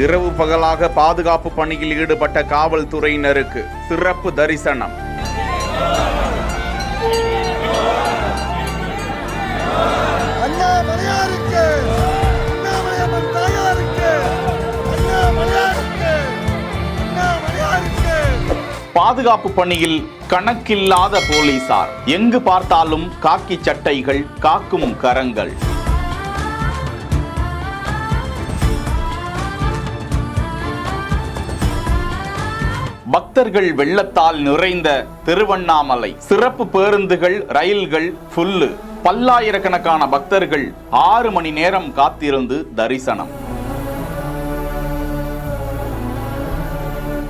இரவு பகலாக பாதுகாப்பு பணியில் ஈடுபட்ட காவல்துறையினருக்கு சிறப்பு தரிசனம். பாதுகாப்பு பணியில் கணக்கில்லாத போலீசார், எங்கு பார்த்தாலும் காக்கி சட்டைகள், காக்கும் கரங்கள். பக்தர்கள் வெள்ளத்தால் நிறைந்த திருவண்ணாமலை, சிறப்பு பேருந்துகள், ரயில்கள் ஃபுல்லு. பல்லாயிரக்கணக்கான பக்தர்கள் 6 மணி நேரம் காத்திருந்து தரிசனம்.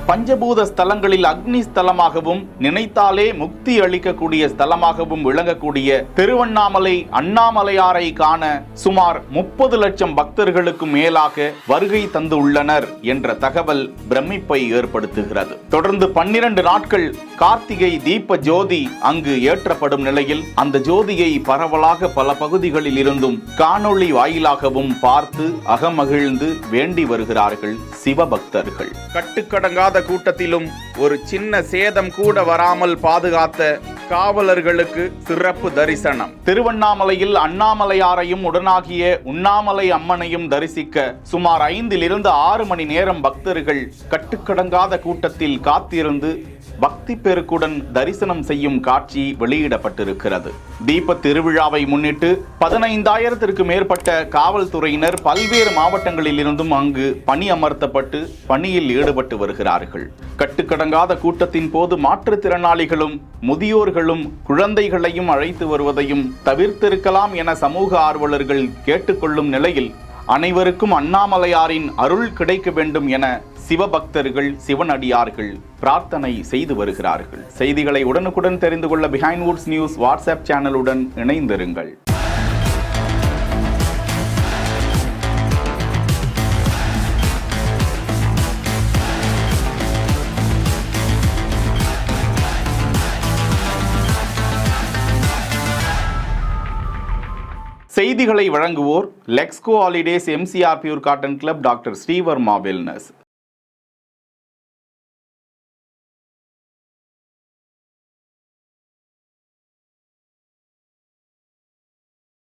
பஞ்சபூத ஸ்தலங்களில் அக்னி ஸ்தலமாகவும் நினைத்தாலே முக்தி அளிக்கக்கூடிய ஸ்தலமாகவும் விளங்கக்கூடிய திருவண்ணாமலை அண்ணாமலையாரை காண சுமார் 30 லட்சம் பக்தர்களுக்கு மேலாக வருகை தந்து உள்ளனர் என்ற தகவல் பிரமிப்பை ஏற்படுத்துகிறது. தொடர்ந்து 12 நாட்கள் கார்த்திகை தீப ஜோதி அங்கு ஏற்றப்படும் நிலையில் அந்த ஜோதியை பரவலாக பல பகுதிகளில் இருந்தும் காணொளி வாயிலாகவும் பார்த்து அகமகிழ்ந்து வேண்டி வருகிறார்கள் சிவபக்தர்கள். கட்டுக்கடங்காத கூட்டத்திலும் ஒரு சின்ன சேதம் கூட வராமல் பாதுகாத்த காவலர்களுக்கு சிறப்பு தரிசனம். திருவண்ணாமலையில் அண்ணாமலையாரையும் உடனாகிய உண்ணாமலை அம்மனையும் தரிசிக்க சுமார் 5 to 6 மணி நேரம் பக்தர்கள் கட்டுக்கடங்காத கூட்டத்தில் காத்திருந்து பக்தி பெருக்குடன் தரிசனம் செய்யும் காட்சி வெளியிடப்பட்டிருக்கிறது. தீப திருவிழாவை முன்னிட்டு 15,000த்திற்கு மேற்பட்ட காவல்துறையினர் பல்வேறு மாவட்டங்களில் இருந்தும் அங்கு பணி அமர்த்தப்பட்டு பணியில் ஈடுபட்டு வருகிறார்கள். கட்டுக்கடங்காத கூட்டத்தின் போது மாற்றுத்திறனாளிகளும் முதியோர்களும் குழந்தைகளையும் அழைத்து வருவதையும் தவிர்த்திருக்கலாம் என சமூக ஆர்வலர்கள் கேட்டுக்கொள்ளும் நிலையில் அனைவருக்கும் அண்ணாமலையாரின் அருள் கிடைக்க வேண்டும் என சிவபக்தர்கள், சிவனடியார்கள் பிரார்த்தனை செய்து வருகிறார்கள். செய்திகளை உடனுக்குடன் தெரிந்து கொள்ள பிஹைண்ட் வுட்ஸ் நியூஸ் வாட்ஸ்அப் சேனலுடன் இணைந்திருங்கள். செய்திகளை வழங்குவோர் Lexco holidays, MCR pure cotton club, doctor Srivarma wellness.